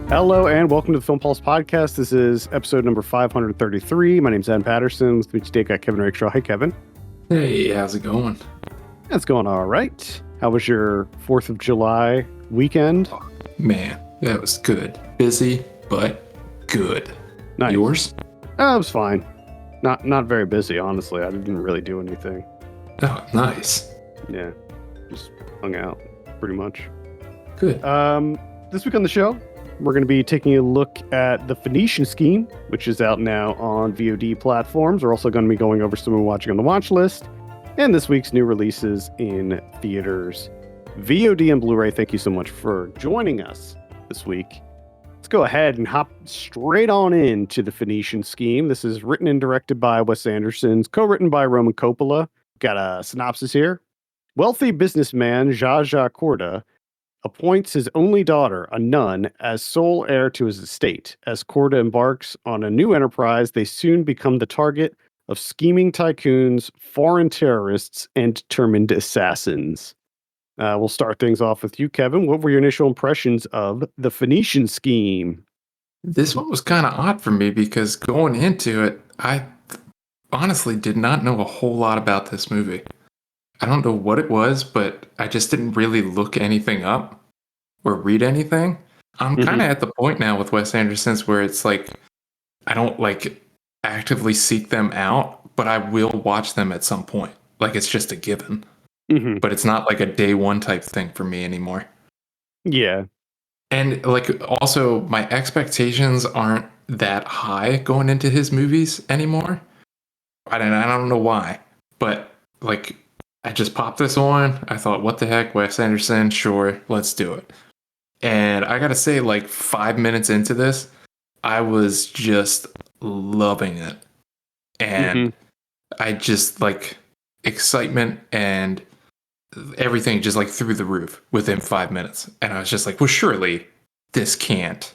Hello and welcome to the Film Pulse podcast. This is episode number 533. My name's Zen Patterson. With me today got Kevin Rakestraw. Hey, Kevin. Hey, how's it going? It's going all right. How was your 4th of July weekend? Oh, man, that was good. Busy, but good. Nice. Yours? Oh, it was fine. Not very busy, honestly. I didn't really do anything. Oh, nice. Yeah, just hung out, pretty much. Good. This week on the show, we're going to be taking a look at The Phoenician Scheme, which is out now on VOD platforms. We're also going to be going over some we're watching on the watch list, and this week's new releases in theaters. VOD and Blu-ray, thank you so much for joining us this week. Let's go ahead and hop straight on into The Phoenician Scheme. This is written and directed by Wes Anderson, co-written by Roman Coppola. Got a synopsis here. Wealthy businessman Zsa Zsa Corda appoints his only daughter, a nun, as sole heir to his estate. As Corda embarks on a new enterprise, they soon become the target of scheming tycoons, foreign terrorists, and determined assassins. We'll start things off with you, Kevin. What were your initial impressions of The Phoenician Scheme? This one was kind of odd for me because going into it, I honestly did not know a whole lot about this movie. I don't know what it was, but I just didn't really look anything up or read anything. I'm kind of at the point now with Wes Anderson's where it's like, I don't like actively seek them out, but I will watch them at some point. Like it's just a given, but it's not like a day one type thing for me anymore. Yeah. And like also my expectations aren't that high going into his movies anymore. I don't know why, but like, I just popped this on. I thought, what the heck, Wes Anderson? Sure, let's do it. And I gotta say, like 5 minutes into this, I was just loving it. And I just like excitement and everything just like through the roof within 5 minutes. And I was just like, well, surely this can't.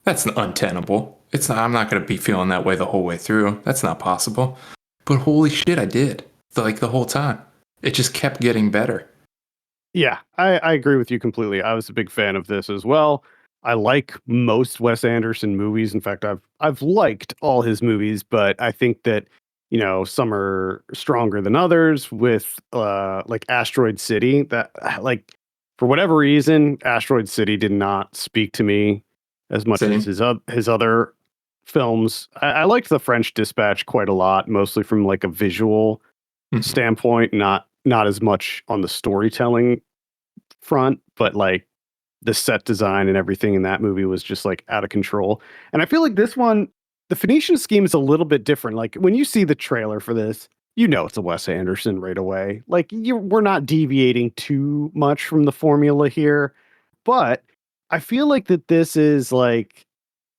That's untenable. It's not, I'm not gonna be feeling that way the whole way through. That's not possible. But holy shit, I did. Like the whole time. It just kept getting better. Yeah, I agree with you completely. I was a big fan of this as well. I like most Wes Anderson movies. In fact, I've liked all his movies, but I think that, you know, some are stronger than others with like Asteroid City. That like for whatever reason, Asteroid City did not speak to me as much as his other films. I liked The French Dispatch quite a lot, mostly from like a visual standpoint, not as much on the storytelling front, but like the set design and everything in that movie was just like out of control. And I feel like this one, The Phoenician Scheme, is a little bit different. Like when you see the trailer for this, you know it's a Wes Anderson right away. Like we're not deviating too much from the formula here, but I feel like that this is like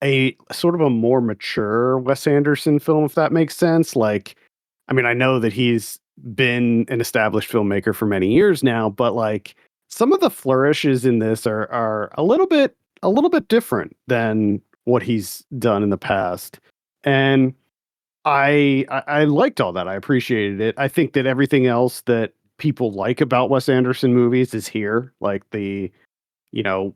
a sort of a more mature Wes Anderson film, if that makes sense. Like, I mean, I know that he's been an established filmmaker for many years now, but like some of the flourishes in this are a little bit different than what he's done in the past. And I liked all that. I appreciated it. I think that everything else that people like about Wes Anderson movies is here. Like the, you know,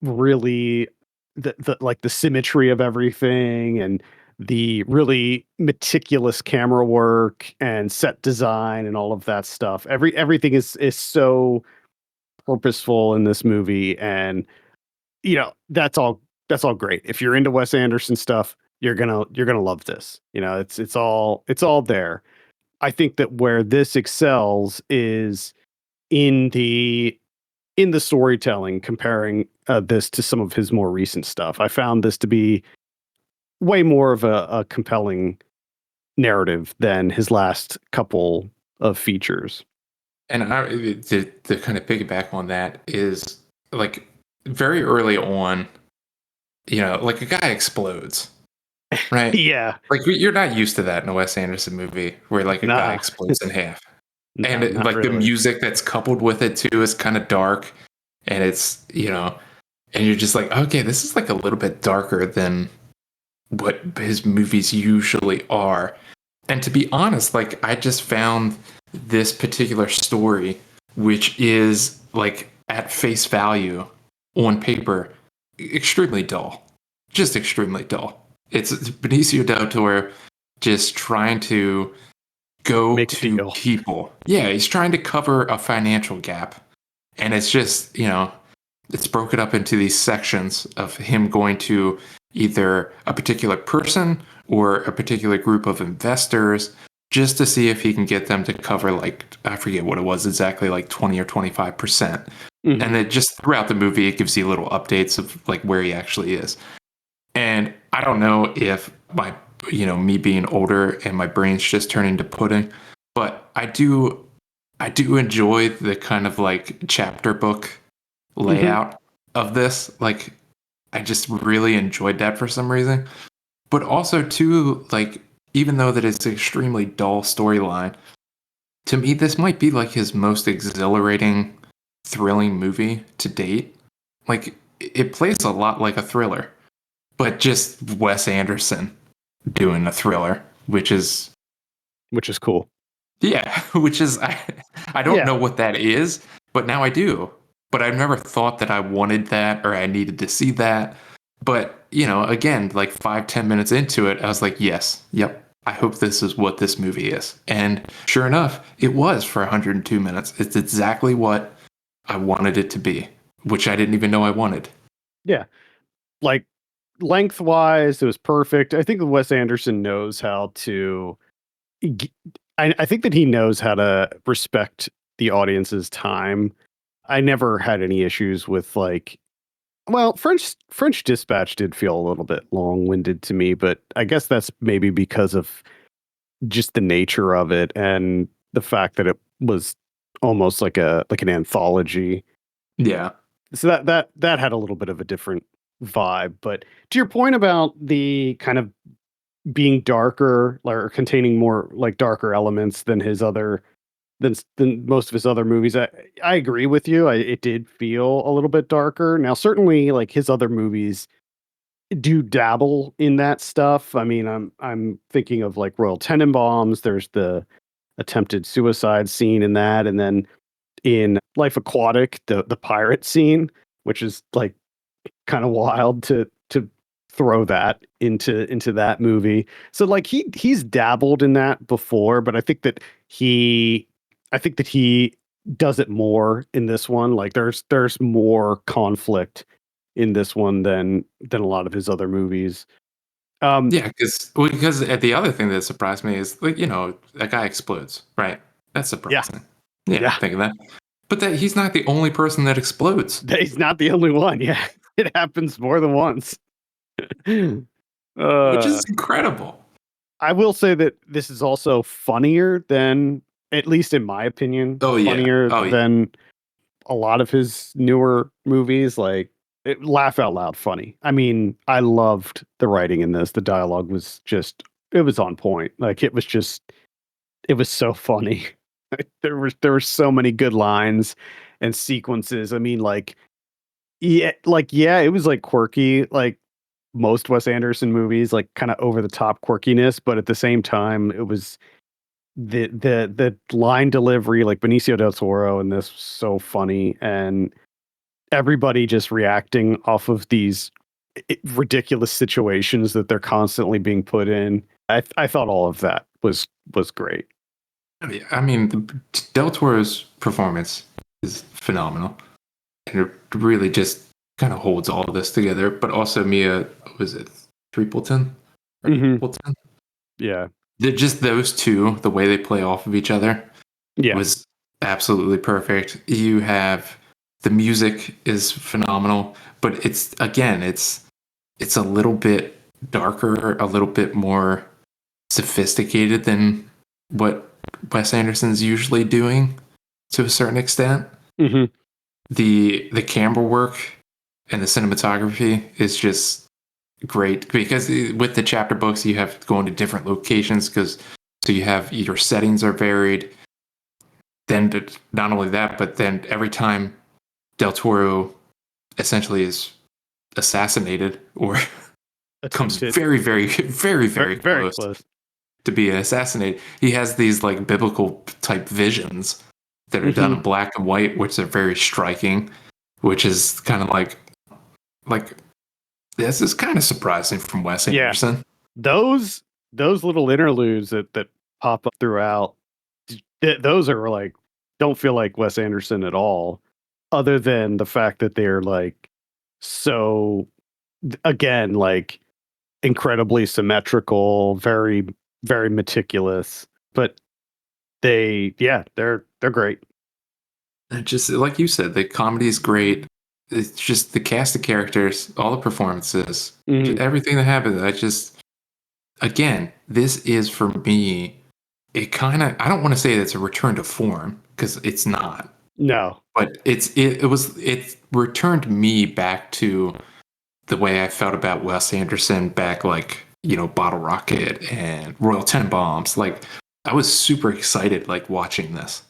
really the like the symmetry of everything and the really meticulous camera work and set design and all of that stuff. Everything is so purposeful in this movie, and you know that's all great. If you're into Wes Anderson stuff, you're gonna love this. You know, it's all there. I think that where this excels is in the storytelling, comparing this to some of his more recent stuff. I found this to be way more of a compelling narrative than his last couple of features. And to kind of piggyback on that is like very early on, you know, like a guy explodes, right? Yeah. Like you're not used to that in a Wes Anderson movie where like a guy explodes in half. And like really. The music that's coupled with it too is kind of dark, and it's, you know, and you're just like, okay, this is like a little bit darker than what his movies usually are. And to be honest, like I just found this particular story, which is like at face value on paper, extremely dull. just extremely dull. It's Benicio del Toro just trying to go Make a to deal. people. Yeah, he's trying to cover a financial gap. And it's just, it's broken up into these sections of him going to either a particular person or a particular group of investors just to see if he can get them to cover, like, I forget what it was exactly, like 20 or 25%. Mhm. And then just throughout the movie, it gives you little updates of like where he actually is. And I don't know if me being older and my brain's just turning to pudding, but I do enjoy the kind of like chapter book Mhm. layout of this. Like, I just really enjoyed that for some reason. But also too, like, even though that it's an extremely dull storyline, to me this might be like his most exhilarating, thrilling movie to date. Like, it plays a lot like a thriller, but just Wes Anderson doing a thriller, which is, Which is cool. yeah, which is, I don't Yeah. know what that is, but now I do. But I've never thought that I wanted that or I needed to see that. But, again, like 5-10 minutes into it, I was like, yes, yep, I hope this is what this movie is. And sure enough, it was for 102 minutes. It's exactly what I wanted it to be, which I didn't even know I wanted. Yeah. Like lengthwise, it was perfect. I think that Wes Anderson knows how to g- I think that he knows how to respect the audience's time. I never had any issues with like well, French Dispatch did feel a little bit long-winded to me, but I guess that's maybe because of just the nature of it and the fact that it was almost like an anthology. Yeah. So that had a little bit of a different vibe. But to your point about the kind of being darker or containing more like darker elements than his other than most of his other movies. I agree with you. It did feel a little bit darker. Now, certainly, like his other movies do dabble in that stuff. I mean, I'm thinking of like Royal Tenenbaums. There's the attempted suicide scene in that, and then in Life Aquatic, the pirate scene, which is like kind of wild to throw that into that movie. So like he's dabbled in that before, but I think that he does it more in this one. Like there's more conflict in this one than a lot of his other movies. Um Yeah, because the other thing that surprised me is, like, that guy explodes, right? That's yeah, surprising. Yeah, yeah. think of that. But that he's not the only person that explodes, He's not the only one. Yeah. It happens more than once. which uh is incredible. I will say that this is also funnier than, at least in my opinion, Oh yeah, funnier oh yeah, than a lot of his newer movies. Like, laugh out loud funny. I mean, I loved the writing in this. The dialogue was just, it was on point. Like, it was so funny. There were so many good lines and sequences. I mean, yeah, it was like quirky, like most Wes Anderson movies, like kind of over the top quirkiness, but at the same time, it was the line delivery, like Benicio del Toro, and this was so funny, and everybody just reacting off of these ridiculous situations that they're constantly being put in. I thought all of that was great. I mean, Del Toro's performance is phenomenal, and it really just kind of holds all of this together. But also Mia, what was it, Tripleton or Hmm. Appleton? Yeah, Just those two, the way they play off of each other yeah. was absolutely perfect. You have the music is phenomenal, but it's a little bit darker, a little bit more sophisticated than what Wes Anderson's usually doing to a certain extent. Hmm. The camera work and the cinematography is just great because with the chapter books you have to go into different locations because so you have your settings are varied. Then not only that, but then every time Del Toro essentially is assassinated or comes Attempted. very, very, very, Very, very very close close. to being assassinated, he has these like biblical type visions that are done Hmm. in black and white, which are very striking, which is kind of like This is kind of surprising from Wes Yeah, Anderson. those those little interludes that pop up throughout, those are like don't feel like Wes Anderson at all, other than the fact that they're like so again like incredibly symmetrical, very meticulous, but they're great. And just like you said, the comedy is great. It's just the cast of characters, all the performances, Mhm. everything that happened. I just, again, this is for me. It kind of, I don't want to say it's a return to form because it's not, No. but it returned me back to the way I felt about Wes Anderson back, like, Bottle Rocket and Royal Tenenbaums. Like, I was super excited, like, watching this.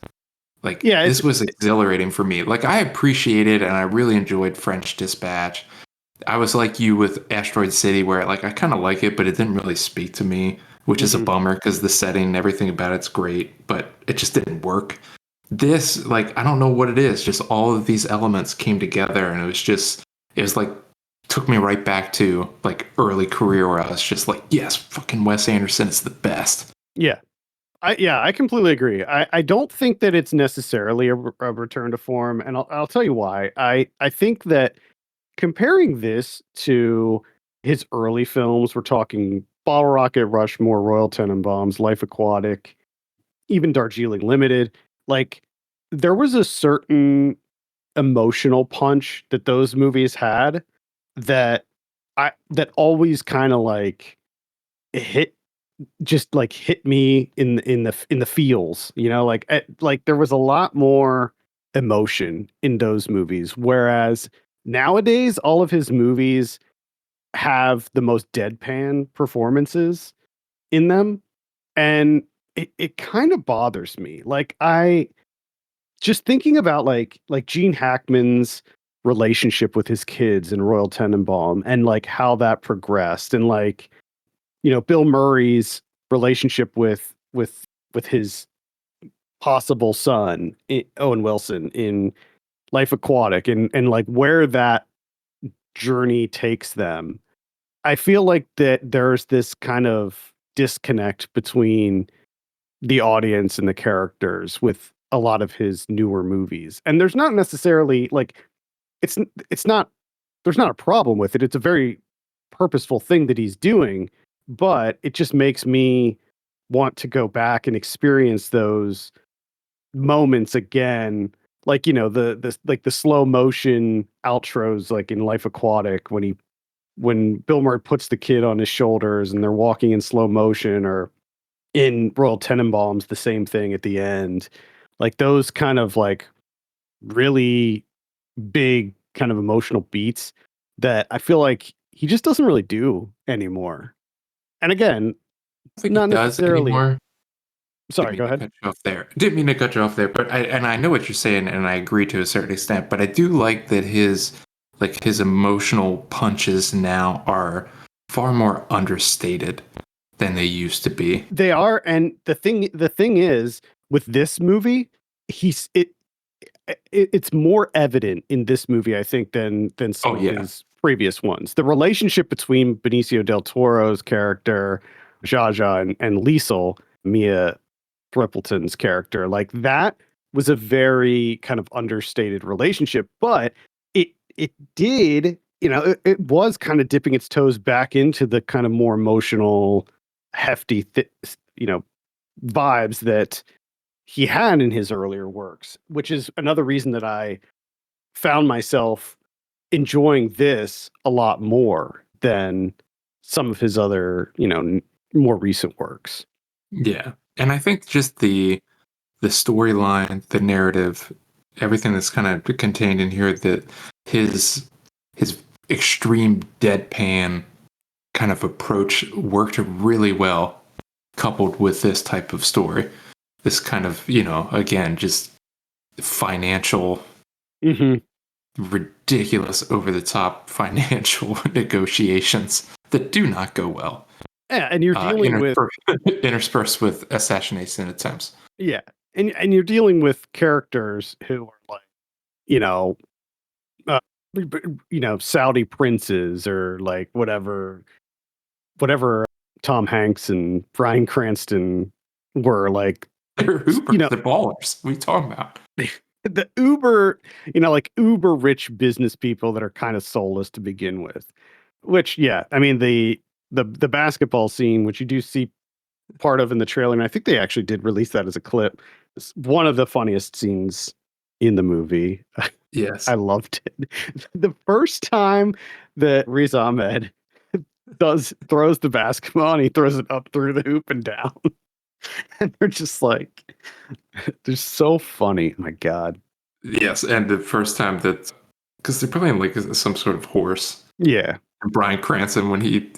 Like, Yeah, this was exhilarating for me. Like, I appreciated and I really enjoyed French Dispatch. I was like you with Asteroid City, where like I kind of like it, but it didn't really speak to me, which is a mhm. bummer because the setting and everything about it's great, but it just didn't work. This, like, I don't know what it is. Just all of these elements came together, and it was like took me right back to like early career where I was just like, yes, fucking Wes Anderson is the best. Yeah. I completely agree. I don't think that it's necessarily a return to form, and I'll tell you why. I think that comparing this to his early films, we're talking Bottle Rocket, Rushmore, Royal Tenenbaums, Life Aquatic, even Darjeeling Limited, like there was a certain emotional punch that those movies had that that always kind of like hit just like hit me in the feels, like like there was a lot more emotion in those movies, whereas nowadays all of his movies have the most deadpan performances in them, and it kind of bothers me. Like I just thinking about like Gene Hackman's relationship with his kids in Royal Tenenbaum and like how that progressed, and like Bill Murray's relationship with his possible son, Owen Wilson, in Life Aquatic, and like where that journey takes them. I feel like that there's this kind of disconnect between the audience and the characters with a lot of his newer movies. And there's not necessarily like it's it's not there's not a problem with it. It's a very purposeful thing that he's doing, but it just makes me want to go back and experience those moments again. Like, the like the slow motion outros like in Life Aquatic when Bill Murray puts the kid on his shoulders and they're walking in slow motion, or in Royal Tenenbaums the same thing at the end. Like those kind of like really big kind of emotional beats that I feel like he just doesn't really do anymore. And again, I don't think he not does necessarily. anymore. Didn't Sorry, mean go to ahead. cut you off there. Didn't mean to cut you off there, but I know what you're saying, and I agree to a certain extent. But I do like that his emotional punches now are far more understated than they used to be. They are, and the thing is with this movie, he's it's more evident in this movie, I think, than some Oh of yeah, his previous ones. The relationship between Benicio del Toro's character, Jaja, and Liesel, Mia Thrippleton's character, like that was a very kind of understated relationship, but it did, it was kind of dipping its toes back into the kind of more emotional, hefty, you know, vibes that he had in his earlier works, which is another reason that I found myself enjoying this a lot more than some of his other, more recent works. yeah, and I think just the storyline, the narrative, everything that's kind of contained in here, that his his extreme deadpan kind of approach worked really well, coupled with this type of story. This kind of, again, just financial, Hmm. ridiculous, over the top financial negotiations that do not go well, Yeah, and you're dealing with interspersed, interspersed with assassination attempts. yeah, and you're dealing with characters who are like, you know, Saudi princes or like whatever Tom Hanks and Bryan Cranston were like, They're you Ubers. know, They're ballers. What are you talking about? the uber, like uber rich business people that are kind of soulless to begin with. Which, yeah, I mean the basketball scene, which you do see part of in the trailer, and I think they actually did release that as a clip. It's one of the funniest scenes in the movie. I Yes. loved it. The first time that Riz Ahmed throws the basketball and he throws it up through the hoop and down. And they're just like they're so funny. My God. Yes. And the first time that, because they're playing like some sort of horse. Yeah. And Bryan Cranston, when he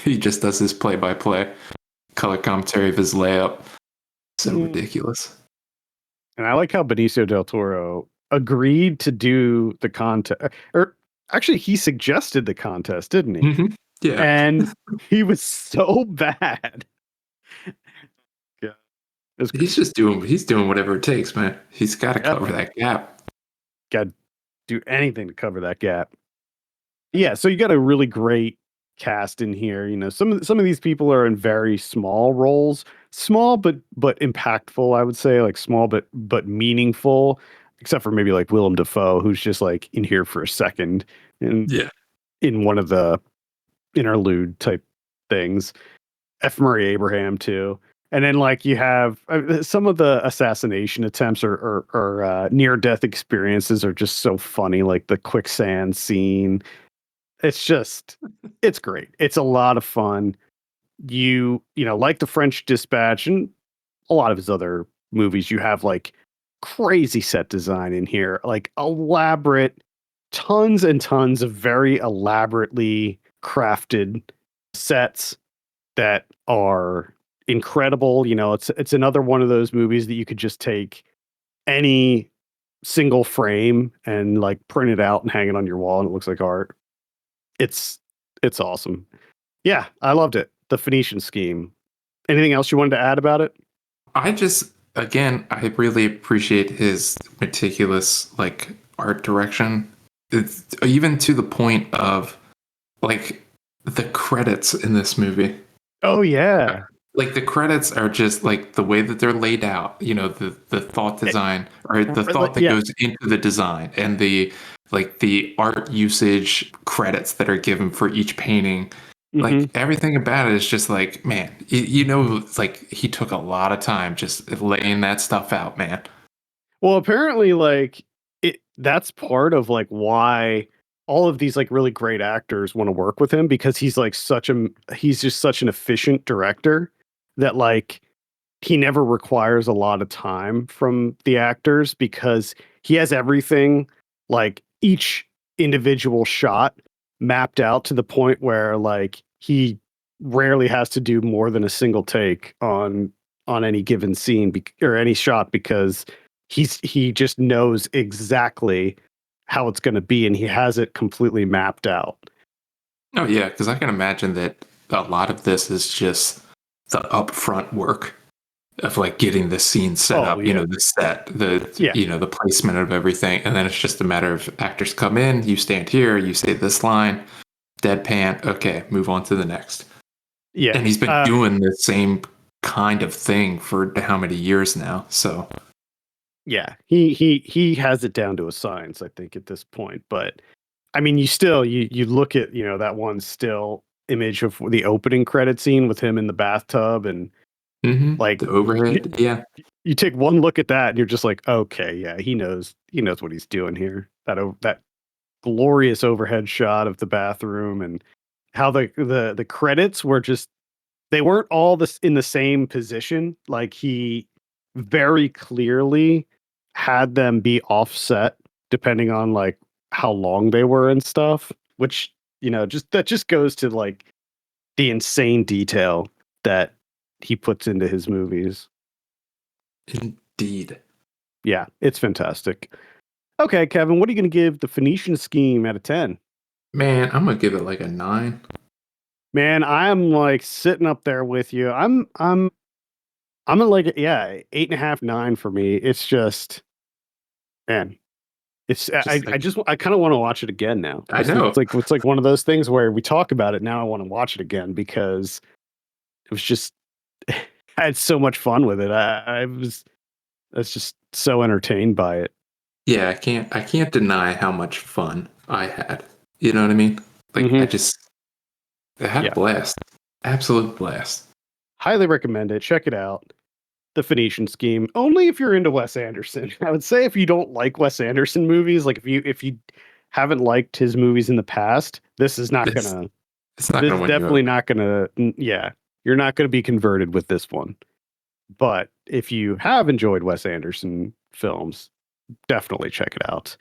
he just does his play-by-play color commentary of his layup. So Mm. ridiculous. And I like how Benicio del Toro agreed to do the contest. Or actually, he suggested the contest, didn't he? Hmm. Yeah. And he was so bad. Yeah, it was great. He's doing whatever it takes, man. He's got to Yep. cover that gap. Got to do anything to cover that gap. Yeah, so you got a really great cast in here. Some of these people are in very small roles, small but impactful. I would say like small but meaningful, except for maybe like Willem Dafoe, who's just like in here for a second and Yeah. in one of the interlude type things. F. Murray Abraham too. And then like you have some of the assassination attempts or near death experiences are just so funny, like the quicksand scene. It's great. It's a lot of fun. Like the French Dispatch and a lot of his other movies, you have like crazy set design in here, like elaborate, tons and tons of very elaborately crafted sets that are incredible. It's another one of those movies that you could just take any single frame and like print it out and hang it on your wall and it looks like art. It's it's awesome. Yeah, I loved it. The Phoenician Scheme. Anything else you wanted to add about it? I just, again, I really appreciate his meticulous like art direction. It's even to the point of like the credits in this movie. Oh yeah. Like the credits are just like the way that they're laid out, the thought Eh, design or the thought that yeah. goes into the design and the art usage credits that are given for each painting. Hmm. Like everything about it is just like, man, it's like he took a lot of time just laying that stuff out, man. Well, apparently, like that's part of like why all of these like really great actors want to work with him because he's just such an efficient director that like he never requires a lot of time from the actors because he has everything, like each individual shot mapped out to the point where like he rarely has to do more than a single take on any given scene or any shot because he just knows exactly how it's going to be and he has it completely mapped out. Oh yeah, because I can imagine that a lot of this is just the upfront work of like getting the scene set Oh up, yeah. the set, the Yeah. the placement of everything, and then it's just a matter of actors come in, you stand here, you say this line, deadpan, okay, move on to the next. Yeah. And he's been doing the same kind of thing for how many years now? So Yeah, he has it down to a science, I think, at this point. But I mean, you look at that one still image of the opening credit scene with him in the bathtub, and like the you, overhead, yeah. you take one look at that, and you're just like, okay, yeah, he knows what he's doing here. That glorious overhead shot of the bathroom, and how the credits were just they weren't all this in the same position. Like he very clearly had them be offset depending on like how long they were and stuff, which just goes to like the insane detail that he puts into his movies. Indeed. Yeah, it's fantastic. Okay, Kevin, what are you going to give the Phoenician Scheme out of 10? Man, I'm gonna give it like a 9. Man, I am like sitting up there with you. I'm at like, yeah, 8.5, 9 for me. It's just, man, It's Just like I kind of want to watch it again now. I know. It's like one of those things where we talk about it now. I want to watch it again because it was just I had so much fun with it. I was just so entertained by it. Yeah, I can't deny how much fun I had. You know what I mean? Like Hmm. I had a Yeah, blast. Absolute blast. highly recommend it. Check it out. The Phoenician Scheme. Only if you're into Wes Anderson. I would say if you don't like Wes Anderson movies, like if you haven't liked his movies in the past, this is not This gonna. it's not This gonna is win you definitely over. not gonna. Yeah, you're not gonna be converted with this one. But if you have enjoyed Wes Anderson films, definitely check it out.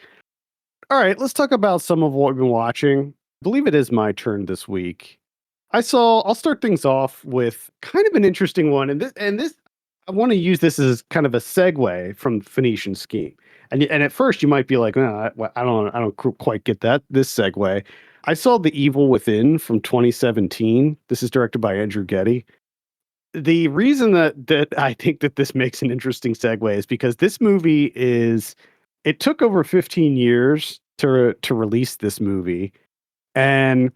All right, let's talk about some of what we've been watching. I believe it is my turn this week. I'll start things off with kind of an interesting one, and this I want to use this as kind of a segue from Phoenician Scheme. And at first you might be like, no, I don't quite get that this segue. I saw The Evil Within from 2017. This is directed by Andrew Getty. The reason that I think that this makes an interesting segue is because this movie is it took over 15 years to release this movie, and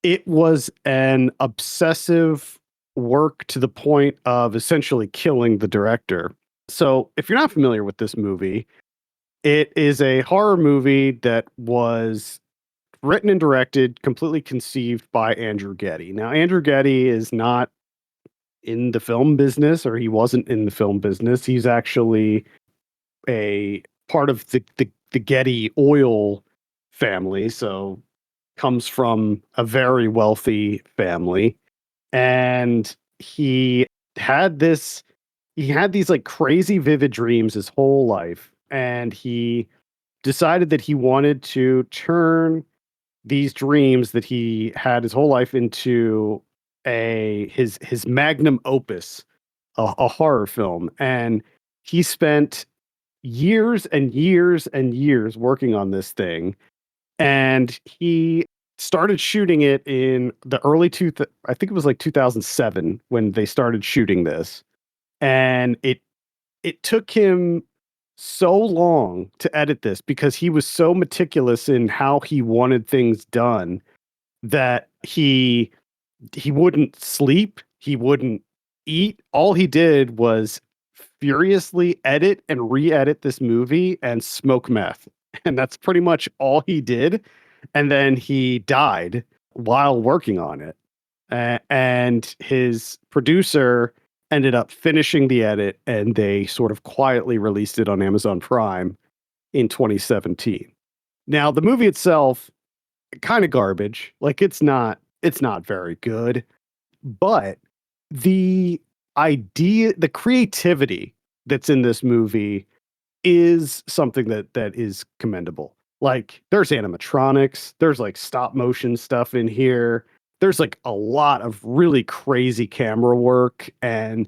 it was an obsessive work to the point of essentially killing the director. So, if you're not familiar with this movie, it is a horror movie that was written and directed, completely conceived by Andrew Getty. Now, Andrew Getty is not in the film business, or he wasn't in the film business. He's actually a part of the Getty oil family. So, comes from a very wealthy family, and had this he had these like crazy vivid dreams his whole life, and he decided that he wanted to turn these dreams that he had his whole life into his magnum opus, a horror film. And he spent years and years and years working on this thing, and he started shooting it in the I think it was like 2007 when they started shooting this. And it took him so long to edit this because he was so meticulous in how he wanted things done that he wouldn't sleep, he wouldn't eat. All he did was furiously edit and re-edit this movie and smoke meth. And that's pretty much all he did. And then he died while working on it. And his producer ended up finishing the edit, and they sort of quietly released it on Amazon Prime in 2017. Now, the movie itself, kind of garbage. Like it's not very good, but the the creativity that's in this movie is something that is commendable. Like there's animatronics, there's like stop motion stuff in here. There's like a lot of really crazy camera work and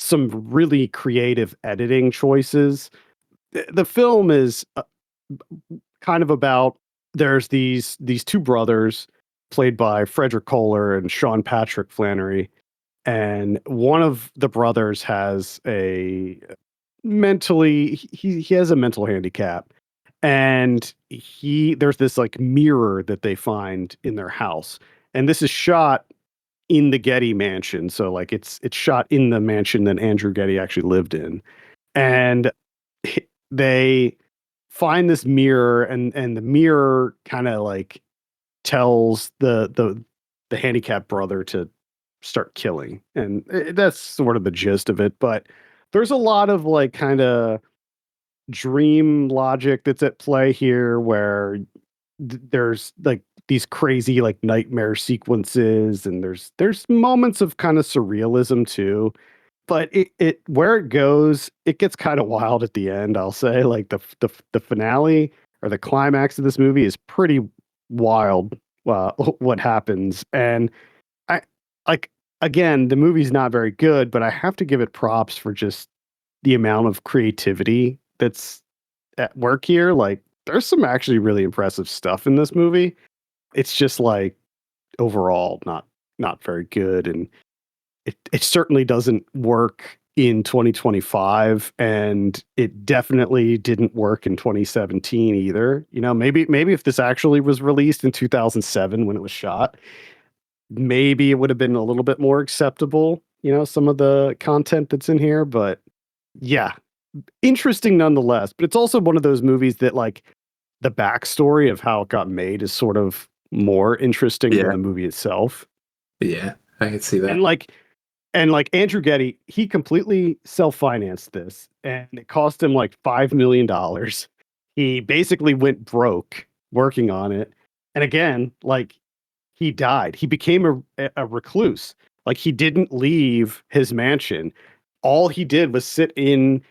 some really creative editing choices. The film is kind of about these two brothers played by Frederick Kohler and Sean Patrick Flannery, and one of the brothers has a he has a mental handicap, and he there's this like mirror that they find in their house, and this is shot in the Getty mansion. So like it's shot in the mansion that Andrew Getty actually lived in, and they find this mirror, and the mirror kind of like tells the handicapped brother to start killing, and that's sort of the gist of it. But there's a lot of like kind of dream logic that's at play here, where there's like these crazy like nightmare sequences, and there's moments of kind of surrealism too. But it where it goes, it gets kind of wild at the end. I'll say like the finale or the climax of this movie is pretty wild. What happens, and I like again, the movie's not very good, but I have to give it props for just the amount of creativity that's at work here. Like there's some actually really impressive stuff in this movie. It's just like overall not very good, and it certainly doesn't work in 2025, and it definitely didn't work in 2017 either. Maybe if this actually was released in 2007 when it was shot, maybe it would have been a little bit more acceptable, some of the content that's in here, but yeah, interesting nonetheless. But it's also one of those movies that like the backstory of how it got made is sort of more interesting than Yeah. the movie itself. Yeah. I can see And that. like Andrew Getty, he completely self-financed this, and it cost him like $5 million. He basically went broke working on it. And again, like he died. He became a recluse. Like he didn't leave his mansion. All he did was sit in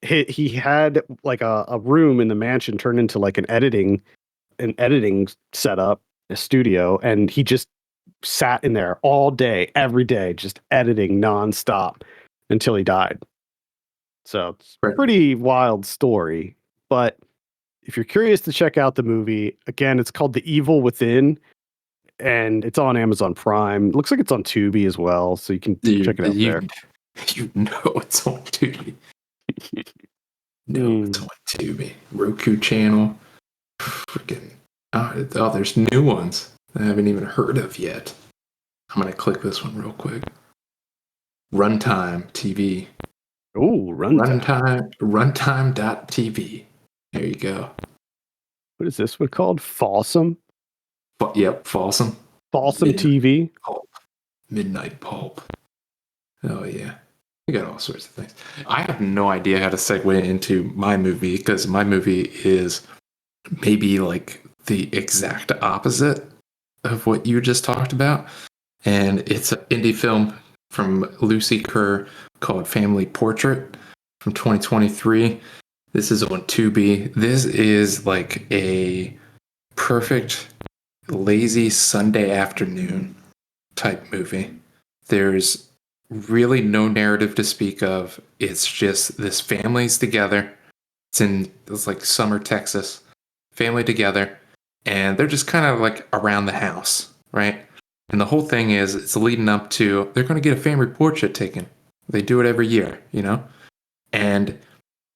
he had like a room in the mansion turned into like an editing setup, a studio, and he just sat in there all day, every day, just editing nonstop until he died. So it's a Right. pretty wild story. But if you're curious to check out the movie, again, it's called The Evil Within, and it's on Amazon Prime. Looks like it's on Tubi as well, so you can check it out You there. you know it's on Tubi. No, it's Hmm. on Tubi. Roku channel. Freaking. Oh, there's new ones I haven't even heard of yet. I'm gonna click this one real quick. Runtime TV. Oh, Runtime. Runtime.tv. There you go. What is this one called? Falsum? Yep, Folsom. Falsum Midnight TV? Pulp. Midnight Pulp. Oh yeah. We got all sorts of things. I have no idea how to segue into my movie because my movie is maybe like the exact opposite of what you just talked about. And it's an indie film from Lucy Kerr called Family Portrait from 2023. This is on Tubi. This is like a perfect lazy Sunday afternoon type movie. There's really no narrative to speak of. It's just this family's together. It's like summer Texas. Family together, and they're just kind of like around the house, right? And the whole thing is it's leading up to they're going to get a family portrait taken. They do it every year, And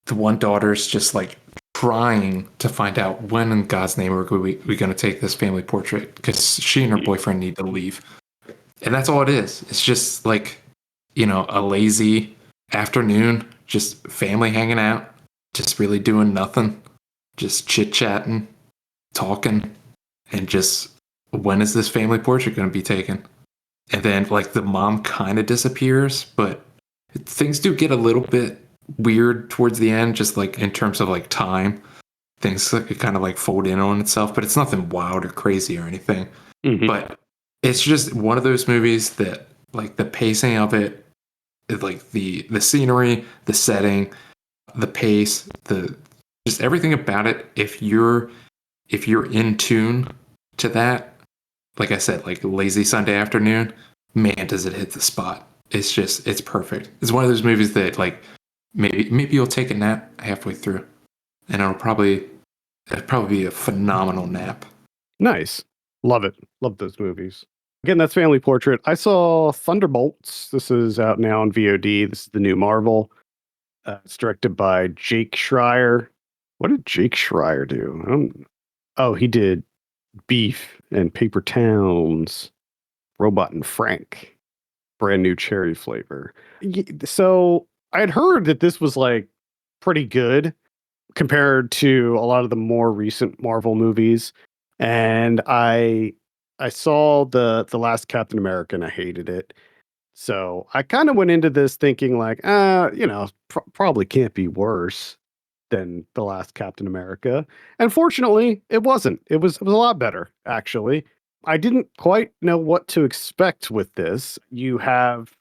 the one daughter's just like trying to find out when in God's name we going to take this family portrait because she and her boyfriend need to leave. And that's all it is. It's just like, a lazy afternoon, just family hanging out, just really doing nothing, just chit chatting, talking, and just when is this family portrait going to be taken? And then like the mom kind of disappears, but things do get a little bit weird towards the end, just like in terms of like time. Things like, kind of like fold in on itself, but it's nothing wild or crazy or anything. Mhm. But it's just one of those movies that like the pacing of it, like the scenery, the setting, the pace, the just everything about it. If you're in tune to that, like I said, like lazy Sunday afternoon, man, does it hit the spot. It's perfect. It's one of those movies that like maybe you'll take a nap halfway through, and it'll probably be a phenomenal nap. Nice. Love it. Love those movies. Again, that's Family Portrait. I saw Thunderbolts. This is out now on VOD. This is the new Marvel. It's directed by Jake Schreier. What did Jake Schreier do? Oh, he did Beef and Paper Towns, Robot and Frank, brand new cherry flavor. So I had heard that this was like pretty good compared to a lot of the more recent Marvel movies. And I saw the last Captain America and I hated it. So I kind of went into this thinking like, probably can't be worse than the last Captain America. And fortunately, it wasn't. It was a lot better actually. I didn't quite know what to expect with this. You have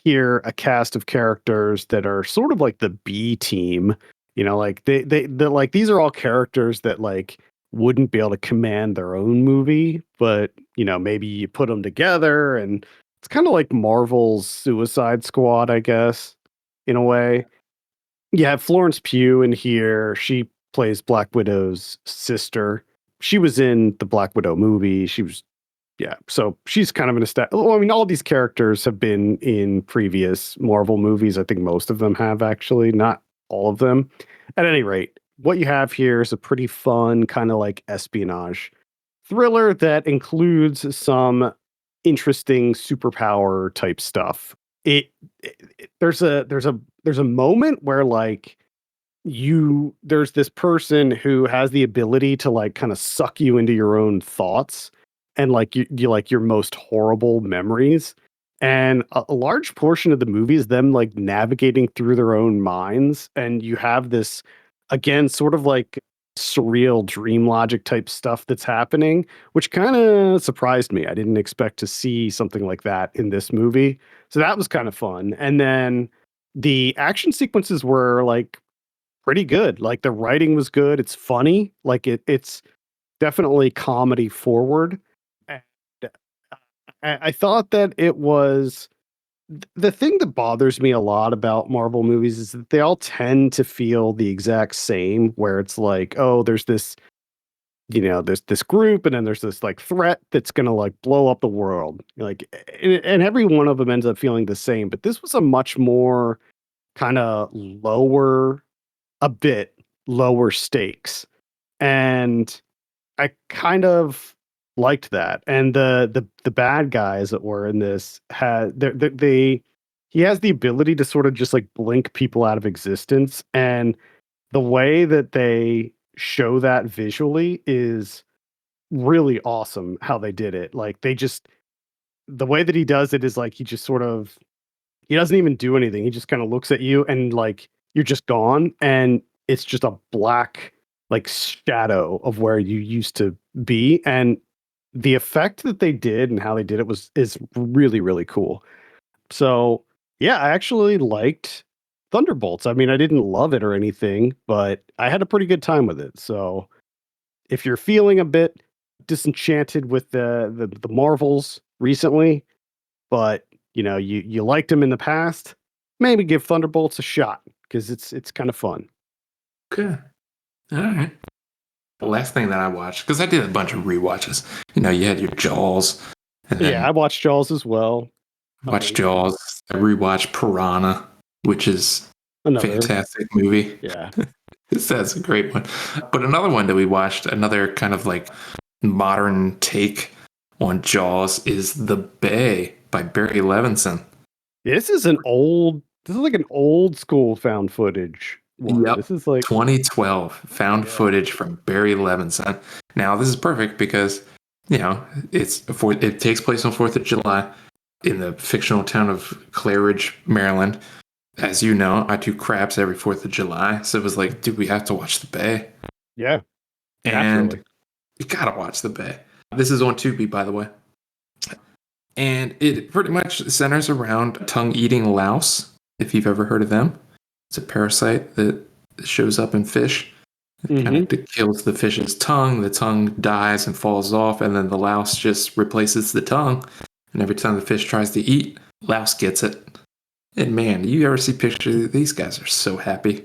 here a cast of characters that are sort of like the B team. Like they like these are all characters that like wouldn't be able to command their own movie, but maybe you put them together and it's kind of like Marvel's Suicide Squad, I guess, in a way. You have Florence Pugh in here. She plays Black Widow's sister. She was in the Black Widow movie. She was Yeah, so she's kind of an well, I mean, all these characters have been in previous Marvel movies. I think most of them have actually, not all of them. At any rate, what you have here is a pretty fun kind of like espionage thriller that includes some interesting superpower type stuff. There's a moment where like there's this person who has the ability to like kind of suck you into your own thoughts and like you like your most horrible memories, and a large portion of the movie is them like navigating through their own minds, and you have this again sort of like surreal dream logic type stuff that's happening, which kind of surprised me. I didn't expect to see something like that in this movie, so that was kind of fun. And then the action sequences were like pretty good. Like the writing was good. It's funny. Like it's definitely comedy forward. And I thought that it was the thing that bothers me a lot about Marvel movies is that they all tend to feel the exact same, where it's like, oh, there's this, there's this group, and then there's this like threat that's gonna like blow up the world. Like, and every one of them ends up feeling the same. But this was a much more kind of a bit lower stakes. And I kind of liked that. And the bad guys that were in this had they he has the ability to sort of just like blink people out of existence. And the way that they show that visually is really awesome how they did it. Like the way that he does it is like he doesn't even do anything. He just kind of looks at you and like you're just gone, and it's just a black like shadow of where you used to be. And the effect that they did and how they did it is really really cool. So, yeah, I actually liked Thunderbolts. I mean, I didn't love it or anything, but I had a pretty good time with it. So, if you're feeling a bit disenchanted with the Marvels recently, but you liked him in the past, maybe give Thunderbolts a shot because it's kind of fun. Okay. All right. The last thing that I watched, because I did a bunch of rewatches. You had your Jaws, and Yeah, I then watched Jaws as well. watched Jaws. I rewatched Piranha, which is a Another, fantastic movie. yeah. That's a great one. But another one that we watched, another kind of like modern take on Jaws, is The Bay by Barry Levinson. This is like an old school found footage one. Yep. This is like, 2012 found yeah. footage from Barry Levinson. Now this is perfect because it takes place on 4th of July in the fictional town of Claridge, Maryland. As you know, I do craps every 4th of July, so it was like, dude, we have to watch The Bay, Yeah, and naturally. you gotta watch The Bay. This is on Tubi, by the way, and it pretty much centers around tongue-eating louse. If you've ever heard of them, it's a parasite that shows up in fish. It kind Hmm. of kills the fish's tongue. The tongue dies and falls off, and then the louse just replaces the tongue. And every time the fish tries to eat, louse gets it. And man, you ever see pictures? These guys are so happy.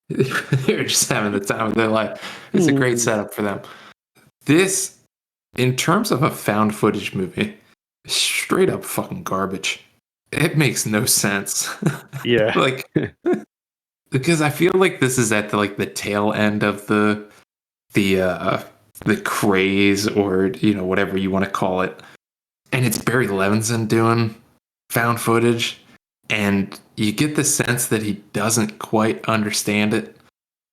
They're just having the time of their life. It's a great setup for them. This, in terms of a found footage movie, is straight up fucking garbage. It makes no sense. Yeah. Like, because I feel like this is at the tail end of the the craze, or whatever you want to call it, and it's Barry Levinson doing found footage, and you get the sense that he doesn't quite understand it,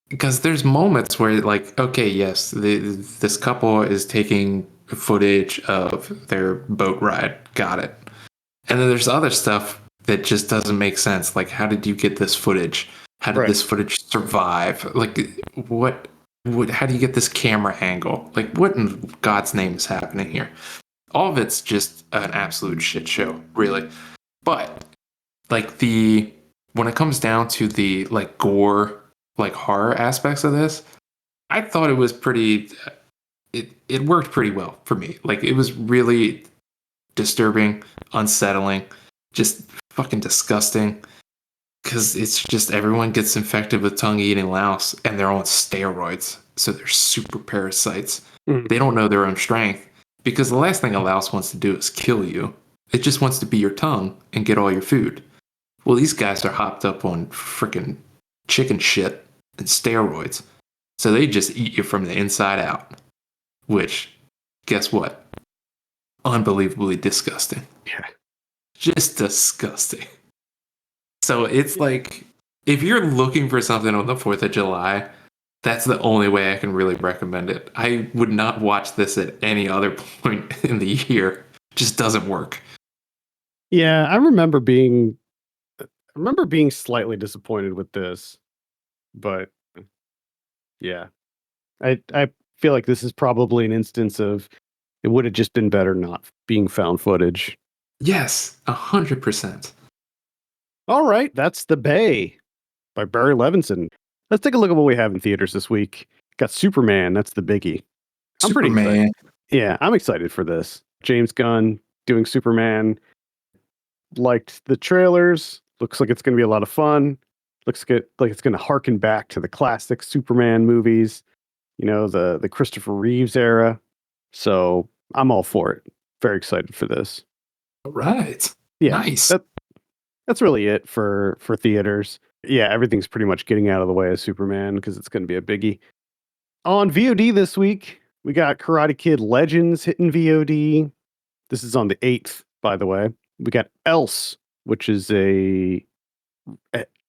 because there's moments where like, okay, yes, this couple is taking footage of their boat ride, got it, and then there's other stuff that just doesn't make sense, like, how did you get this footage? How did Right. this footage survive? Like, what, how do you get this camera angle? Like, what in God's name is happening here? All of it's just an absolute shit show, really. But like when it comes down to the like gore, like horror aspects of this, I thought it was pretty. It worked pretty well for me. Like, it was really disturbing, unsettling, just fucking disgusting. Because it's just everyone gets infected with tongue-eating louse, and they're on steroids, so they're super parasites. Mhm. They don't know their own strength, Because the last thing a louse wants to do is kill you. It just wants to be your tongue and get all your food. Well, these guys are hopped up on freaking chicken shit and steroids. So they just eat you from the inside out. Which, guess what? Unbelievably disgusting. Yeah. Just disgusting. So it's like, if you're looking for something on the 4th of July, that's the only way I can really recommend it. I would not watch this at any other point in the year. It just doesn't work. Yeah, I remember being slightly disappointed with this, but yeah. I feel like this is probably an instance of it would have just been better not being found footage. Yes, 100%. All right, that's The Bay by Barry Levinson. Let's take a look at what we have in theaters this week. Got Superman, that's the biggie. I'm pretty excited. Superman. Yeah, I'm excited for this. James Gunn doing Superman. Liked the trailers. Looks like it's going to be a lot of fun. Looks good, like it's going to harken back to the classic Superman movies, the Christopher Reeves era. So I'm all for it. Very excited for this. All right. Yeah, Nice. that's really it for theaters. Yeah, everything's pretty much getting out of the way of Superman because it's going to be a biggie. On VOD this week, we got Karate Kid Legends hitting VOD. This is on the 8th, by the way. We got Else, which is a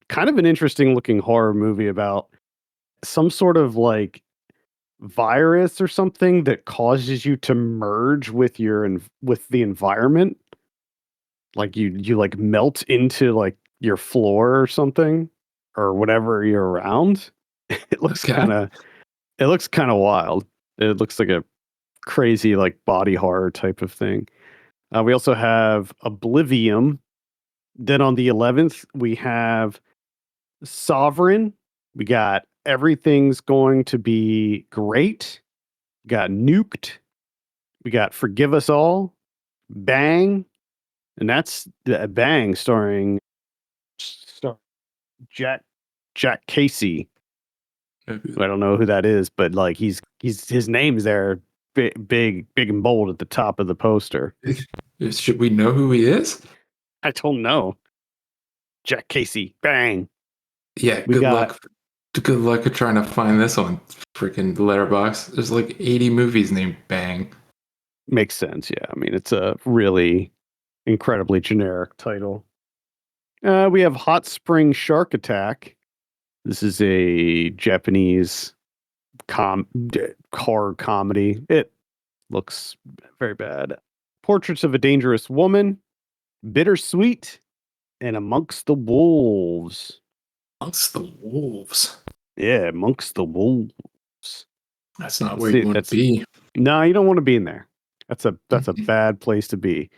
kind of an interesting looking horror movie about some sort of like virus or something that causes you to merge with with the environment. Like you like melt into like your floor or something or whatever you're around. It looks Okay. kind of wild. It looks like a crazy like body horror type of thing. We also have Oblivion. Then on the 11th, we have Sovereign. We got Everything's Going to Be Great. We got Nuked. We got Forgive Us All. Bang. And that's the Bang starring Jack Casey. I don't know who that is, but like he's his name's there big and bold at the top of the poster. Should we know who he is? I don't know. Jack Casey. Bang. Yeah, good luck. Good luck at trying to find this on freaking Letterboxd. There's like 80 movies named Bang. Makes sense. Yeah. I mean, it's a really incredibly generic title. We have Hot Spring Shark Attack. This is a Japanese horror comedy. It looks very bad. Portraits of a Dangerous Woman, Bittersweet, and Amongst the Wolves. Amongst the Wolves. Yeah, Amongst the Wolves. That's not where you want to be. No, you don't want to be in there. That's a bad place to be.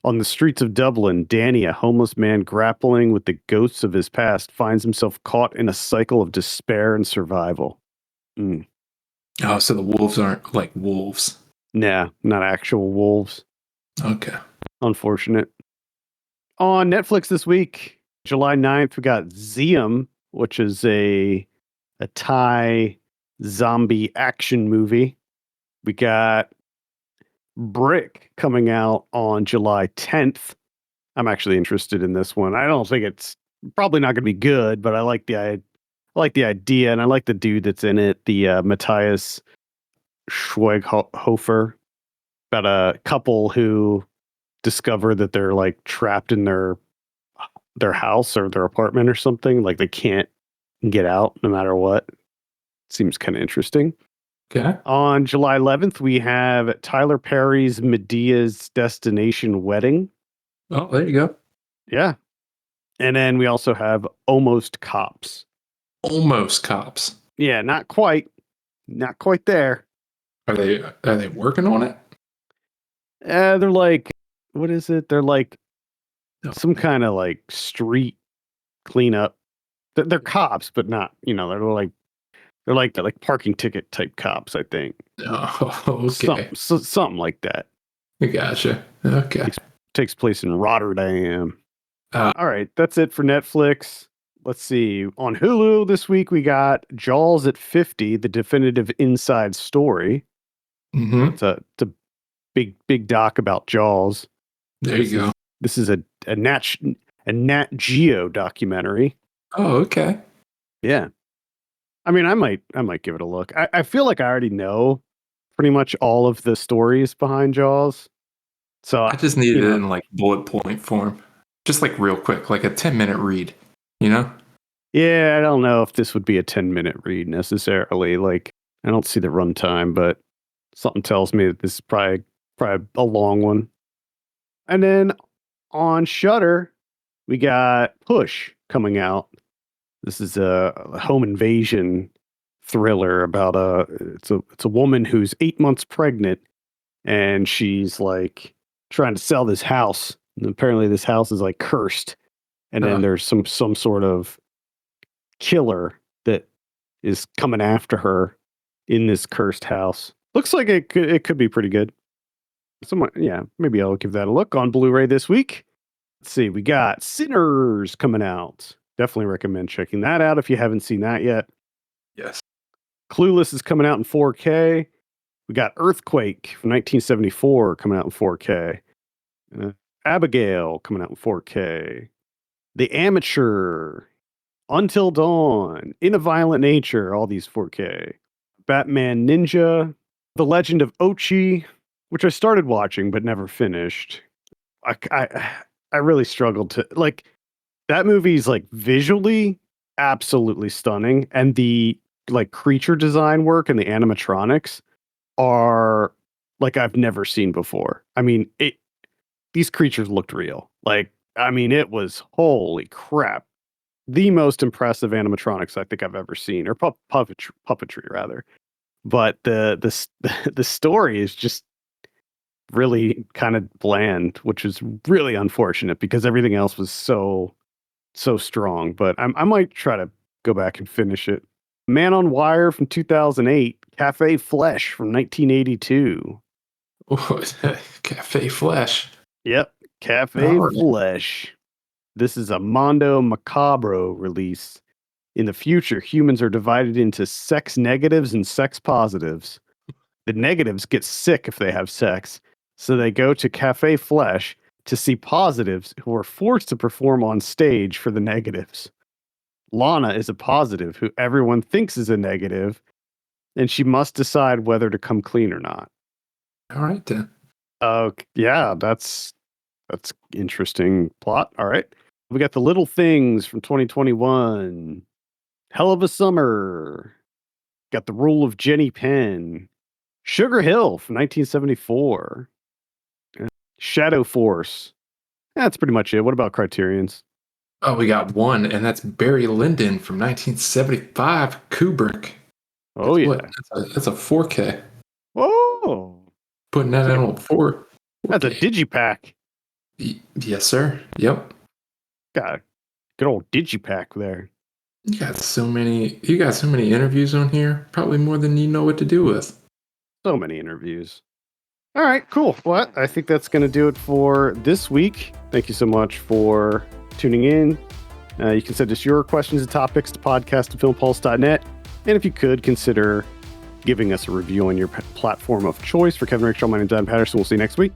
On the streets of Dublin, Danny, a homeless man grappling with the ghosts of his past, finds himself caught in a cycle of despair and survival. Mm. Oh, so the wolves aren't like wolves. Nah, not actual wolves. Okay. Unfortunate. On Netflix this week, July 9th, we got Zeum, which is a Thai zombie action movie. We got Brick coming out on July 10th. I'm actually interested in this one. I don't think it's probably not going to be good, but I like the idea, and I like the dude that's in it, the Matthias Schweighofer, about a couple who discover that they're like trapped in their house or their apartment or something. Like they can't get out no matter what. Seems kind of interesting. Okay. On July 11th, we have Tyler Perry's Medea's Destination Wedding. Oh, there you go. Yeah. And then we also have Almost Cops. Almost Cops. Yeah, not quite. Not quite there. Are they working on it? They're like, what is it? They're like some kind of like street cleanup. They're cops, but not, they're like parking ticket type cops, I think. Oh, okay. Something like that. I gotcha. Okay. Takes place in Rotterdam. All right, that's it for Netflix. Let's see. On Hulu this week, we got Jaws at 50, the definitive inside story. Mm-hmm. It's a big doc about Jaws. There you go. This is a Nat Geo documentary. Oh, okay. Yeah. I mean, I might give it a look. I feel like I already know pretty much all of the stories behind Jaws. So I just need it in like bullet point form. Just like real quick, like a 10-minute read, you know? Yeah, I don't know if this would be a 10-minute read necessarily. Like, I don't see the runtime, but something tells me that this is probably a long one. And then on Shudder, we got Push coming out. This is a home invasion thriller about it's a woman who's 8 months pregnant, and she's like trying to sell this house. And apparently this house is like cursed. And then there's some sort of killer that is coming after her in this cursed house. Looks like it could be pretty good. Yeah, maybe I'll give that a look on Blu-ray this week. Let's see, we got Sinners coming out. Definitely recommend checking that out if you haven't seen that yet. Yes. Clueless is coming out in 4K. We got Earthquake from 1974 coming out in 4K. Abigail coming out in 4K. The Amateur, Until Dawn, In a Violent Nature, all these 4K. Batman Ninja, The Legend of Ochi, which I started watching but never finished. I really struggled to like that movie's like visually absolutely stunning, and the like creature design work and the animatronics are like I've never seen before. I mean, these creatures looked real. Like, I mean, it was holy crap. The most impressive animatronics I think I've ever seen, or puppetry rather. But the story is just really kind of bland, which is really unfortunate because everything else was so strong. But I might try to go back and finish it. Man on Wire from 2008, Cafe Flesh from 1982. Oh, Cafe Flesh. Yep, Cafe Flesh. This is a Mondo Macabro release. In the future, humans are divided into sex negatives and sex positives. The negatives get sick if they have sex, so they go to Cafe Flesh to see positives who are forced to perform on stage for the negatives. Lana is a positive who everyone thinks is a negative, and she must decide whether to come clean or not. All right, then. Yeah, that's interesting plot. All right. We got The Little Things from 2021. Hell of a Summer. Got The Rule of Jenny Penn. Sugar Hill from 1974. Shadow Force. That's pretty much it. What about Criterion's? Oh, we got one, and that's Barry Lyndon from 1975, Kubrick. Oh, yeah. That's a 4K. Whoa. Putting that in on 4K. That's a digipack. Yes, sir. Yep. Got a good old digipack there. You got so many interviews on here, probably more than you know what to do with. So many interviews. All right, cool. Well, I think that's going to do it for this week. Thank you so much for tuning in. You can send us your questions and topics to podcast@filmpulse.net. And if you could, consider giving us a review on your platform of choice. For Kevin Rickshaw, my name is Dan Patterson. We'll see you next week.